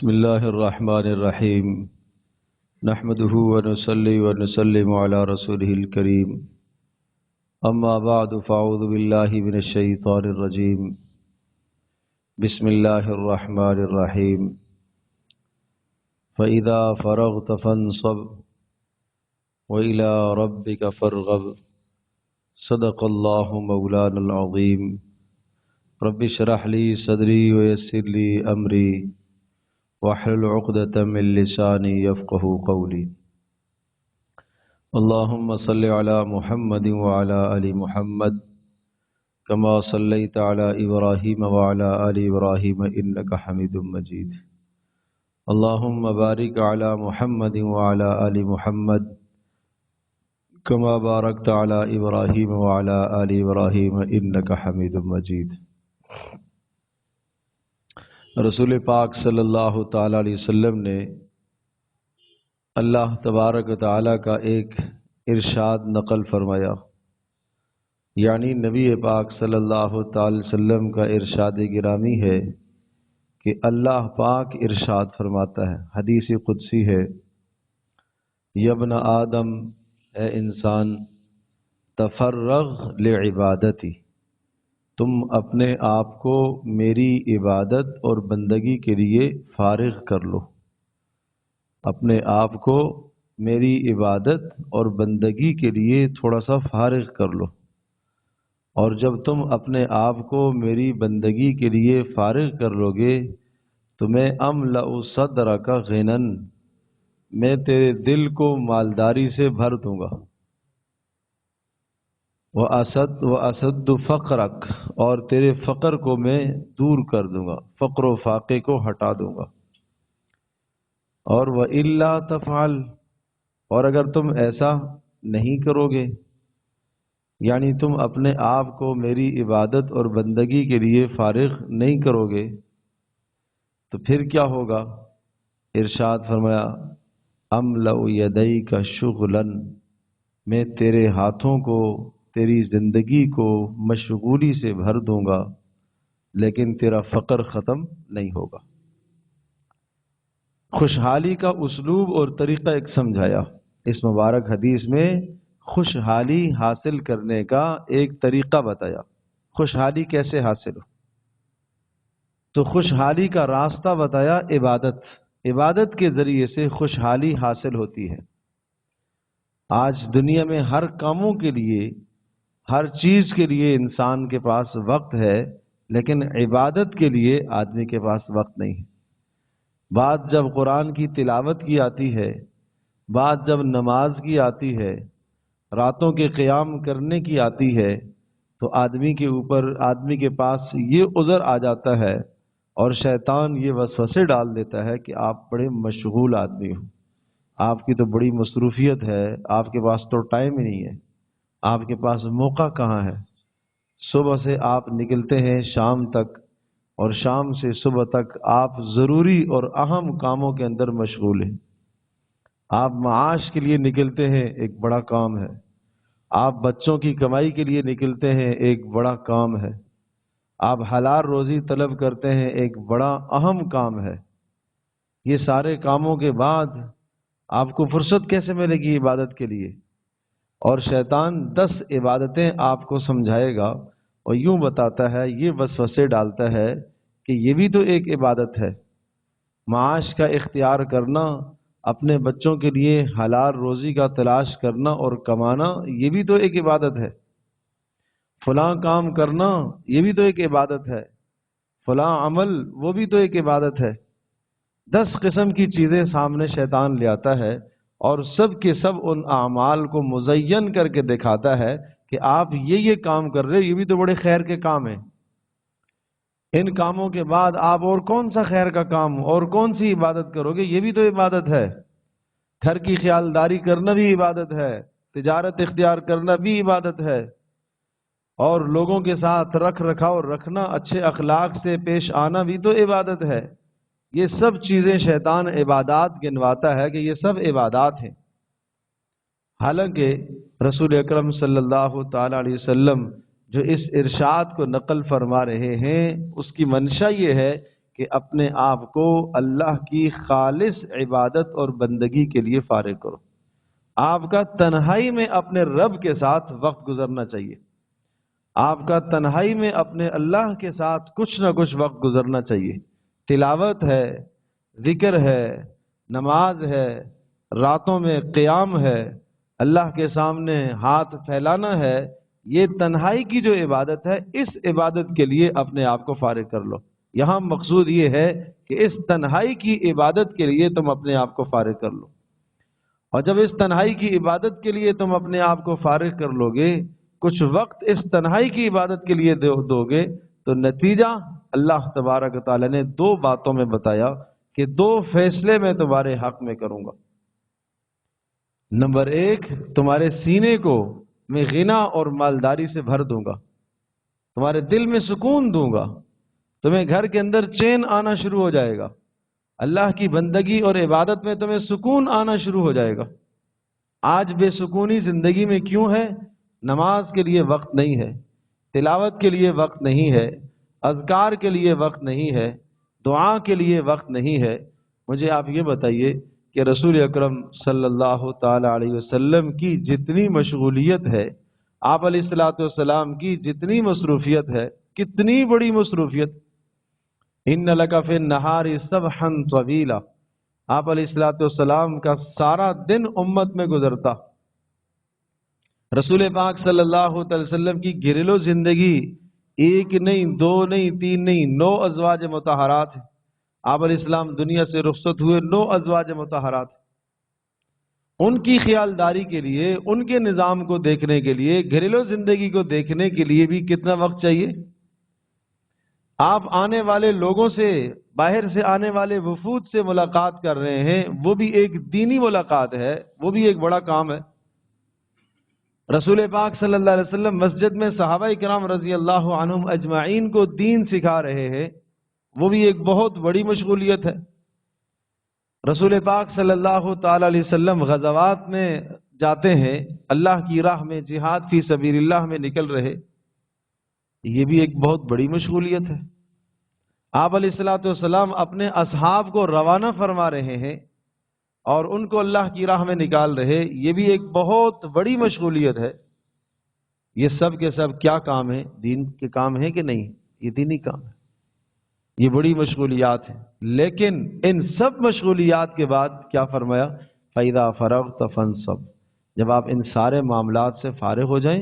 بسم الله الرحمن الرحيم نحمده ونصلي ونسلم على رسوله الكريم أما بعد فأعوذ بالله من الشيطان الرجيم بسم الله الرحمن الرحيم فإذا فرغت فانصب وإلى ربك فارغب صدق الله مولانا العظيم رب اشرح لي صدري ويسر لي أمري واحلل عقدة من لساني يفقهوا قولي اللهم صل على محمد وعلى آل محمد كما صليت على إبراهيم وعلى آل إبراهيم إنك حميد مجيد اللهم بارك على محمد وعلى آل محمد كما باركت على إبراهيم وعلى آل إبراهيم إنك حميد مجيد رسول پاک صلی اللہ تعالیٰ علیہ وسلم نے اللہ تبارک و تعالیٰ کا ایک ارشاد نقل فرمایا، یعنی نبی پاک صلی اللہ تعالیٰ علیہ وسلم کا ارشاد گرامی ہے کہ اللہ پاک ارشاد فرماتا ہے، حدیث قدسی ہے، یا ابن آدم، اے انسان، تفرغ لعبادتی، تم اپنے آپ کو میری عبادت اور بندگی کے لیے فارغ کر لو، اپنے آپ کو میری عبادت اور بندگی کے لیے تھوڑا سا فارغ کر لو، اور جب تم اپنے آپ کو میری بندگی کے لیے فارغ کر لو گے تو میں املأ صدرک غنًا، میں تیرے دل کو مالداری سے بھر دوں گا، وَأَسَدُّ فَقْرَكَ، اور تیرے فقر کو میں دور کر دوں گا، فقر و فاقے کو ہٹا دوں گا، اور وَإِلَّا تَفْعَلْ، اور اگر تم ایسا نہیں کرو گے، یعنی تم اپنے آپ کو میری عبادت اور بندگی کے لیے فارغ نہیں کرو گے تو پھر کیا ہوگا؟ ارشاد فرمایا، أَمْلَأُ يَدَيْكَ شُغْلًا، میں تیرے ہاتھوں کو، تیری زندگی کو مشغولی سے بھر دوں گا، لیکن تیرا فقر ختم نہیں ہوگا۔ خوشحالی کا اسلوب اور طریقہ ایک سمجھایا اس مبارک حدیث میں، خوشحالی حاصل کرنے کا ایک طریقہ بتایا، خوشحالی کیسے حاصل ہو، تو خوشحالی کا راستہ بتایا، عبادت کے ذریعے سے خوشحالی حاصل ہوتی ہے۔ آج دنیا میں ہر کاموں کے لیے، ہر چیز کے لیے انسان کے پاس وقت ہے، لیکن عبادت کے لیے آدمی کے پاس وقت نہیں ہے۔ بات جب قرآن کی تلاوت کی آتی ہے، بات جب نماز کی آتی ہے، راتوں کے قیام کرنے کی آتی ہے، تو آدمی کے پاس یہ عذر آ جاتا ہے اور شیطان یہ وسوسے ڈال دیتا ہے کہ آپ بڑے مشغول آدمی ہو، آپ کی تو بڑی مصروفیت ہے، آپ کے پاس تو ٹائم ہی نہیں ہے، آپ کے پاس موقع کہاں ہے؟ صبح سے آپ نکلتے ہیں شام تک، اور شام سے صبح تک آپ ضروری اور اہم کاموں کے اندر مشغول ہیں۔ آپ معاش کے لیے نکلتے ہیں، ایک بڑا کام ہے، آپ بچوں کی کمائی کے لیے نکلتے ہیں، ایک بڑا کام ہے، آپ حلال روزی طلب کرتے ہیں، ایک بڑا اہم کام ہے۔ یہ سارے کاموں کے بعد آپ کو فرصت کیسے ملے گی عبادت کے لیے؟ اور شیطان 10 عبادتیں آپ کو سمجھائے گا اور یوں بتاتا ہے، یہ وسوسے ڈالتا ہے کہ یہ بھی تو ایک عبادت ہے، معاش کا اختیار کرنا، اپنے بچوں کے لیے حلال روزی کا تلاش کرنا اور کمانا، یہ بھی تو ایک عبادت ہے، فلاں کام کرنا یہ بھی تو ایک عبادت ہے، فلاں عمل وہ بھی تو ایک عبادت ہے۔ 10 قسم کی چیزیں سامنے شیطان لے آتا ہے اور سب کے سب ان اعمال کو مزین کر کے دکھاتا ہے کہ آپ یہ کام کر رہے، یہ بھی تو بڑے خیر کے کام ہیں، ان کاموں کے بعد آپ اور کون سا خیر کا کام اور کون سی عبادت کرو گے؟ یہ بھی تو عبادت ہے۔ گھر کی خیالداری کرنا بھی عبادت ہے، تجارت اختیار کرنا بھی عبادت ہے، اور لوگوں کے ساتھ رکھ رکھاؤ رکھنا، اچھے اخلاق سے پیش آنا بھی تو عبادت ہے۔ یہ سب چیزیں شیطان عبادات گنواتا ہے کہ یہ سب عبادات ہیں، حالانکہ رسول اکرم صلی اللہ تعالی علیہ وسلم جو اس ارشاد کو نقل فرما رہے ہیں، اس کی منشا یہ ہے کہ اپنے آپ کو اللہ کی خالص عبادت اور بندگی کے لیے فارغ کرو۔ آپ کا تنہائی میں اپنے رب کے ساتھ وقت گزرنا چاہیے، آپ کا تنہائی میں اپنے اللہ کے ساتھ کچھ نہ کچھ وقت گزرنا چاہیے۔ تلاوت ہے، ذکر ہے، نماز ہے، راتوں میں قیام ہے، اللہ کے سامنے ہاتھ پھیلانا ہے، یہ تنہائی کی جو عبادت ہے، اس عبادت کے لیے اپنے آپ کو فارغ کر لو۔ یہاں مقصود یہ ہے کہ اس تنہائی کی عبادت کے لیے تم اپنے آپ کو فارغ کر لو، اور جب اس تنہائی کی عبادت کے لیے تم اپنے آپ کو فارغ کر لو گے، کچھ وقت اس تنہائی کی عبادت کے لیے دو گے، تو نتیجہ اللہ تبارک و تعالی نے دو باتوں میں بتایا کہ دو فیصلے میں تمہارے حق میں کروں گا۔ نمبر ایک، تمہارے سینے کو میں غنا اور مالداری سے بھر دوں گا، تمہارے دل میں سکون دوں گا، تمہیں گھر کے اندر چین آنا شروع ہو جائے گا، اللہ کی بندگی اور عبادت میں تمہیں سکون آنا شروع ہو جائے گا۔ آج بے سکونی زندگی میں کیوں ہے؟ نماز کے لیے وقت نہیں ہے، تلاوت کے لیے وقت نہیں ہے، اذکار کے لیے وقت نہیں ہے، دعا کے لیے وقت نہیں ہے۔ مجھے آپ یہ بتائیے کہ رسول اکرم صلی اللہ تعالی علیہ وسلم کی جتنی مشغولیت ہے، آپ علیہ الصلوۃ والسلام کی جتنی مصروفیت ہے، کتنی بڑی مصروفیت! ان لک فی النہار سبحا طویلا، آپ علیہ الصلوۃ والسلام کا سارا دن امت میں گزرتا۔ رسول پاک صلی اللہ علیہ وسلم کی گھریلو زندگی ایک نہیں، دو نہیں، تین نہیں، 9 ازواج مطہرات ہیں۔ آپ علیہ السلام دنیا سے رخصت ہوئے، 9 ازواج مطہرات۔ ان کی خیالداری کے لیے، ان کے نظام کو دیکھنے کے لیے، گھریلو زندگی کو دیکھنے کے لیے بھی کتنا وقت چاہیے؟ آپ آنے والے لوگوں سے، باہر سے آنے والے وفود سے ملاقات کر رہے ہیں، وہ بھی ایک دینی ملاقات ہے، وہ بھی ایک بڑا کام ہے۔ رسول پاک صلی اللہ علیہ وسلم مسجد میں صحابہ کرام رضی اللہ عنہم اجمعین کو دین سکھا رہے ہیں، وہ بھی ایک بہت بڑی مشغولیت ہے۔ رسول پاک صلی اللہ تعالی علیہ وسلم غزوات میں جاتے ہیں، اللہ کی راہ میں، جہاد فی سبیل اللہ میں نکل رہے، یہ بھی ایک بہت بڑی مشغولیت ہے۔ آپ علیہ الصلوۃ والسلام اپنے اصحاب کو روانہ فرما رہے ہیں اور ان کو اللہ کی راہ میں نکال رہے، یہ بھی ایک بہت بڑی مشغولیت ہے۔ یہ سب کے سب کیا کام ہے؟ دین کے کام ہے کہ نہیں؟ یہ دینی کام ہے، یہ بڑی مشغولیات ہیں۔ لیکن ان سب مشغولیات کے بعد کیا فرمایا؟ فَإِذَا فَرَغْتَ فَانْصَبْ، جب آپ ان سارے معاملات سے فارغ ہو جائیں،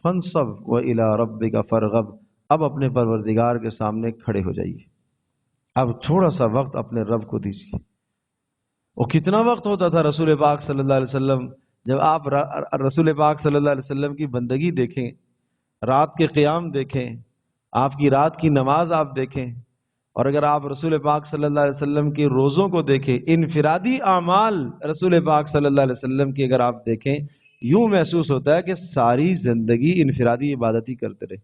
فَانْصَبْ وَإِلَىٰ رَبِّكَ فَارْغَب، اب اپنے پروردگار کے سامنے کھڑے ہو جائیے، اب تھوڑا سا وقت اپنے رب کو دیجیے۔ وہ کتنا وقت ہوتا تھا رسول پاک صلی اللہ علیہ وسلم؟ جب آپ رسول پاک صلی اللہ علیہ وسلم کی بندگی دیکھیں، رات کے قیام دیکھیں، آپ کی رات کی نماز آپ دیکھیں، اور اگر آپ رسول پاک صلی اللہ علیہ وسلم کے روزوں کو دیکھیں، انفرادی اعمال رسول پاک صلی اللہ علیہ وسلم کی اگر آپ دیکھیں، یوں محسوس ہوتا ہے کہ ساری زندگی انفرادی عبادت ہی کرتے رہے۔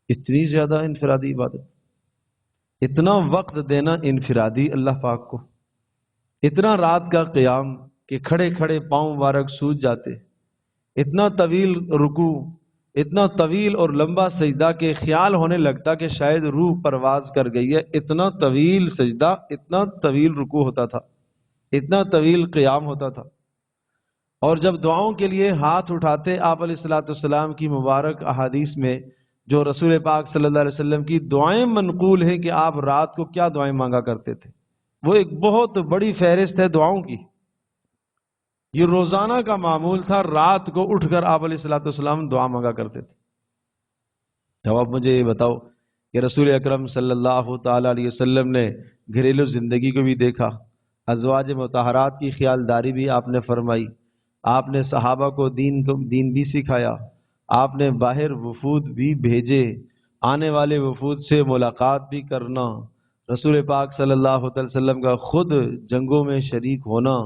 اتنی زیادہ انفرادی عبادت، اتنا وقت دینا انفرادی اللہ پاک کو، اتنا رات کا قیام کہ کھڑے کھڑے پاؤں مبارک سوج جاتے، اتنا طویل رکوع، اتنا طویل اور لمبا سجدہ کہ خیال ہونے لگتا کہ شاید روح پرواز کر گئی ہے، اتنا طویل سجدہ، اتنا طویل رکوع ہوتا تھا، اتنا طویل قیام ہوتا تھا۔ اور جب دعاؤں کے لیے ہاتھ اٹھاتے، آپ علیہ الصلوۃ والسلام کی مبارک احادیث میں جو رسول پاک صلی اللہ علیہ وسلم کی دعائیں منقول ہیں کہ آپ رات کو کیا دعائیں مانگا کرتے تھے، وہ ایک بہت بڑی فہرست ہے دعاؤں کی۔ یہ روزانہ کا معمول تھا، رات کو اٹھ کر آپ علیہ الصلوۃ والسلام دعا مانگا کرتے تھے۔ جب آپ مجھے یہ بتاؤ کہ رسول اکرم صلی اللہ تعالی علیہ وسلم نے گھریلو زندگی کو بھی دیکھا، ازواج مطہرات کی خیالداری بھی آپ نے فرمائی، آپ نے صحابہ کو دین بھی سکھایا، آپ نے باہر وفود بھی بھیجے، آنے والے وفود سے ملاقات بھی کرنا، رسول پاک صلی اللہ علیہ وسلم کا خود جنگوں میں شریک ہونا،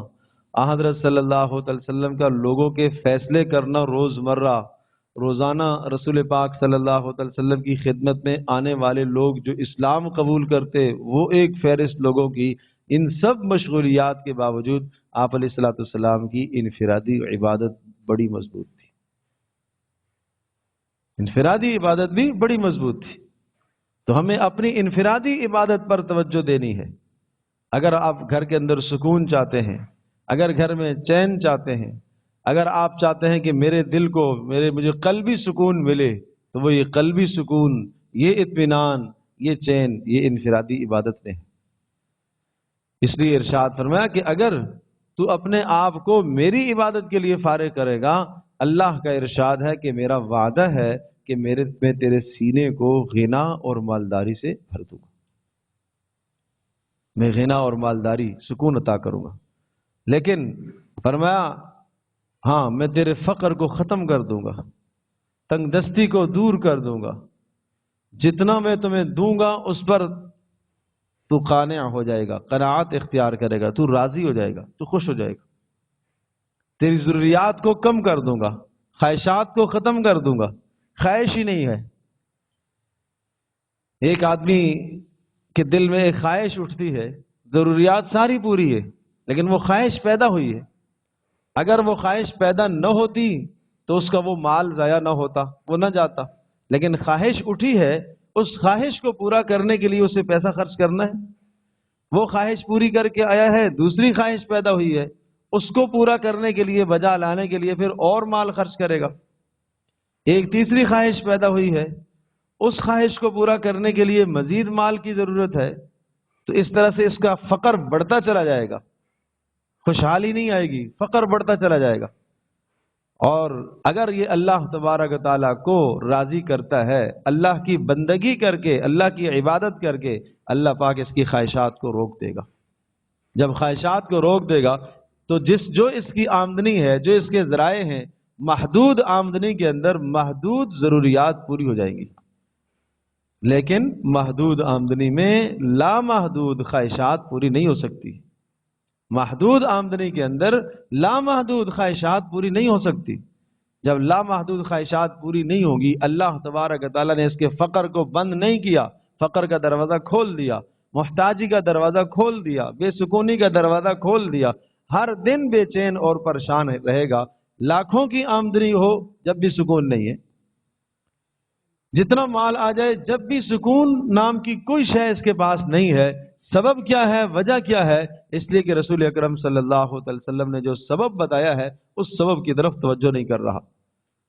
حضرت صلی اللہ علیہ وسلم کا لوگوں کے فیصلے کرنا روزمرہ، روزانہ رسول پاک صلی اللہ علیہ وسلم کی خدمت میں آنے والے لوگ جو اسلام قبول کرتے، وہ ایک فہرست لوگوں کی۔ ان سب مشغولیات کے باوجود آپ علیہ الصلوۃ والسلام کی انفرادی عبادت بڑی مضبوط تھی، انفرادی عبادت بھی بڑی مضبوط تھی۔ تو ہمیں اپنی انفرادی عبادت پر توجہ دینی ہے۔ اگر آپ گھر کے اندر سکون چاہتے ہیں، اگر گھر میں چین چاہتے ہیں، اگر آپ چاہتے ہیں کہ میرے دل کو مجھے قلبی سکون ملے، تو وہ یہ قلبی سکون، یہ اطمینان، یہ چین، یہ انفرادی عبادت میں ہے۔ اس لیے ارشاد فرمایا کہ اگر تو اپنے آپ کو میری عبادت کے لیے فارغ کرے گا، اللہ کا ارشاد ہے کہ میرا وعدہ ہے کہ میں تیرے سینے کو غنا اور مالداری سے بھر دوں گا۔ میں غنا اور مالداری، سکون عطا کروں گا، لیکن فرمایا ہاں میں تیرے فقر کو ختم کر دوں گا، تنگ دستی کو دور کر دوں گا، جتنا میں تمہیں دوں گا اس پر تو قانع ہو جائے گا، قناعت اختیار کرے گا، تو راضی ہو جائے گا، تو خوش ہو جائے گا، تیری ضروریات کو کم کر دوں گا، خواہشات کو ختم کر دوں گا۔ خواہش ہی نہیں ہے۔ ایک آدمی کے دل میں ایک خواہش اٹھتی ہے، ضروریات ساری پوری ہے، لیکن وہ خواہش پیدا ہوئی ہے۔ اگر وہ خواہش پیدا نہ ہوتی تو اس کا وہ مال ضائع نہ ہوتا، وہ نہ جاتا، لیکن خواہش اٹھی ہے، اس خواہش کو پورا کرنے کے لیے اسے پیسہ خرچ کرنا ہے۔ وہ خواہش پوری کر کے آیا ہے، دوسری خواہش پیدا ہوئی ہے، اس کو پورا کرنے کے لیے، بجا لانے کے لیے پھر اور مال خرچ کرے گا۔ ایک تیسری خواہش پیدا ہوئی ہے، اس خواہش کو پورا کرنے کے لیے مزید مال کی ضرورت ہے، تو اس طرح سے اس کا فقر بڑھتا چلا جائے گا، خوشحالی نہیں آئے گی، فقر بڑھتا چلا جائے گا۔ اور اگر یہ اللہ تبارک و تعالیٰ کو راضی کرتا ہے، اللہ کی بندگی کر کے، اللہ کی عبادت کر کے، اللہ پاک اس کی خواہشات کو روک دے گا۔ جب خواہشات کو روک دے گا تو جو اس کی آمدنی ہے، جو اس کے ذرائع ہیں، محدود آمدنی کے اندر محدود ضروریات پوری ہو جائیں گی، لیکن محدود آمدنی میں لامحدود خواہشات پوری نہیں ہو سکتی۔ محدود آمدنی کے اندر لامحدود خواہشات پوری نہیں ہو سکتی۔ جب لامحدود خواہشات پوری نہیں ہوگی، اللہ تبارک و تعالیٰ نے اس کے فقر کو بند نہیں کیا، فقر کا دروازہ کھول دیا، محتاجی کا دروازہ کھول دیا، بے سکونی کا دروازہ کھول دیا، ہر دن بے چین اور پریشان رہے گا، لاکھوں کی آمدنی ہو جب بھی سکون نہیں ہے، جتنا مال آ جائے جب بھی سکون نام کی کوئی شے اس کے پاس نہیں ہے۔ سبب کیا ہے، وجہ کیا ہے؟ اس لیے کہ رسول اکرم صلی اللہ علیہ وسلم نے جو سبب بتایا ہے اس سبب کی طرف توجہ نہیں کر رہا۔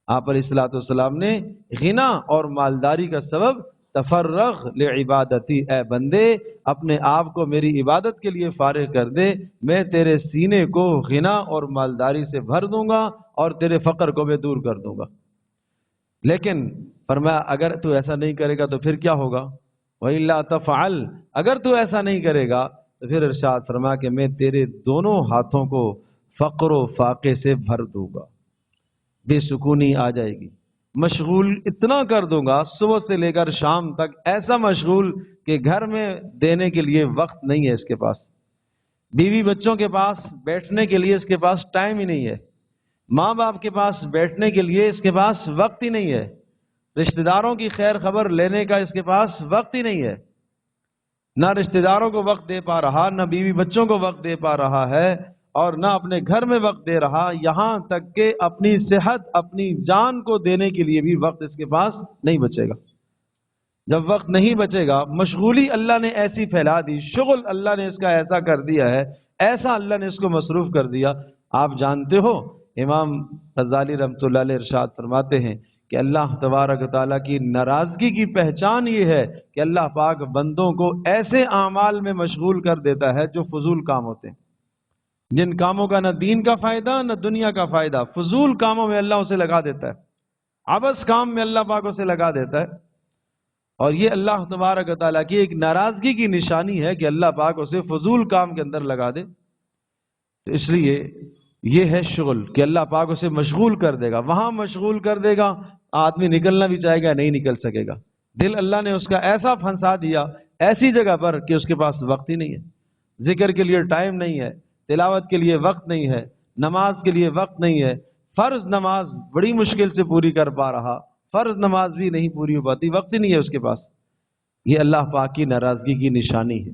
آپ علیہ الصلوۃ والسلام نے غنا اور مالداری کا سبب تفرغ لعبادتی، اے بندے اپنے آپ کو میری عبادت کے لیے فارغ کر دے، میں تیرے سینے کو غنا اور مالداری سے بھر دوں گا اور تیرے فقر کو میں دور کر دوں گا۔ لیکن فرمایا اگر تو ایسا نہیں کرے گا تو پھر کیا ہوگا؟ وَإِلَّا تَفْعَلْ، اگر تو ایسا نہیں کرے گا تو پھر ارشاد فرمایا کہ میں تیرے دونوں ہاتھوں کو فقر و فاقے سے بھر دوں گا، بے سکونی آ جائے گی، مشغول اتنا کر دوں گا صبح سے لے کر شام تک، ایسا مشغول کہ گھر میں دینے کے لیے وقت نہیں ہے اس کے پاس، بیوی بچوں کے پاس بیٹھنے کے لیے اس کے پاس ٹائم ہی نہیں ہے، ماں باپ کے پاس بیٹھنے کے لیے اس کے پاس وقت ہی نہیں ہے، رشتہ داروں کی خیر خبر لینے کا اس کے پاس وقت ہی نہیں ہے، نہ رشتہ داروں کو وقت دے پا رہا، نہ بیوی بچوں کو وقت دے پا رہا ہے، اور نہ اپنے گھر میں وقت دے رہا، یہاں تک کہ اپنی صحت، اپنی جان کو دینے کے لیے بھی وقت اس کے پاس نہیں بچے گا۔ جب وقت نہیں بچے گا، مشغولی اللہ نے ایسی پھیلا دی، شغل اللہ نے اس کا ایسا کر دیا ہے، ایسا اللہ نے اس کو مصروف کر دیا۔ آپ جانتے ہو امام غزالی رحمۃ اللہ علیہ ارشاد فرماتے ہیں کہ اللہ تبارک و تعالیٰ کی ناراضگی کی پہچان یہ ہے کہ اللہ پاک بندوں کو ایسے اعمال میں مشغول کر دیتا ہے جو فضول کام ہوتے ہیں، جن کاموں کا نہ دین کا فائدہ نہ دنیا کا فائدہ، فضول کاموں میں اللہ اسے لگا دیتا ہے، عبث کام میں اللہ پاک اسے لگا دیتا ہے، اور یہ اللہ تبارک و تعالیٰ کی ایک ناراضگی کی نشانی ہے کہ اللہ پاک اسے فضول کام کے اندر لگا دے۔ تو اس لیے یہ ہے شغل کہ اللہ پاک اسے مشغول کر دے گا، وہاں مشغول کر دے گا، آدمی نکلنا بھی چاہے گا نہیں نکل سکے گا، دل اللہ نے اس کا ایسا پھنسا دیا ایسی جگہ پر کہ اس کے پاس وقت ہی نہیں ہے، ذکر کے لیے ٹائم نہیں ہے، تلاوت کے لیے وقت نہیں ہے، نماز کے لیے وقت نہیں ہے، فرض نماز بڑی مشکل سے پوری کر پا رہا، فرض نماز بھی نہیں پوری ہو پاتی، وقت ہی نہیں ہے اس کے پاس۔ یہ اللہ پاک کی ناراضگی کی نشانی ہے،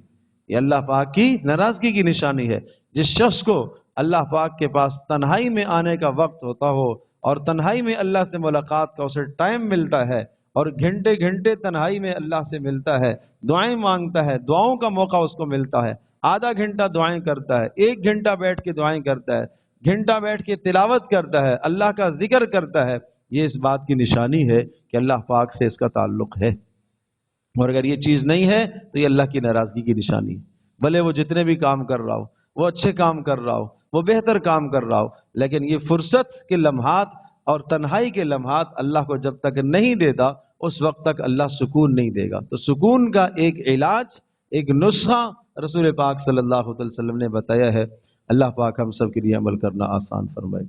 یہ اللہ پاک کی ناراضگی کی نشانی ہے۔ جس شخص کو اللہ پاک کے پاس تنہائی میں آنے کا وقت ہوتا ہو اور تنہائی میں اللہ سے ملاقات کا اسے ٹائم ملتا ہے، اور گھنٹے گھنٹے تنہائی میں اللہ سے ملتا ہے، دعائیں مانگتا ہے، دعاؤں کا موقع اس کو ملتا ہے، آدھا گھنٹہ دعائیں کرتا ہے، 1 گھنٹہ بیٹھ کے دعائیں کرتا ہے، گھنٹہ بیٹھ کے تلاوت کرتا ہے، اللہ کا ذکر کرتا ہے، یہ اس بات کی نشانی ہے کہ اللہ پاک سے اس کا تعلق ہے۔ اور اگر یہ چیز نہیں ہے تو یہ اللہ کی ناراضگی کی نشانی ہے، بھلے وہ جتنے بھی کام کر رہا ہو، وہ اچھے کام کر رہا ہو، وہ بہتر کام کر رہا ہو، لیکن یہ فرصت کے لمحات اور تنہائی کے لمحات اللہ کو جب تک نہیں دیتا اس وقت تک اللہ سکون نہیں دے گا۔ تو سکون کا ایک علاج، ایک نسخہ رسول پاک صلی اللہ علیہ وسلم نے بتایا ہے۔ اللہ پاک ہم سب کے لیے عمل کرنا آسان فرمائے۔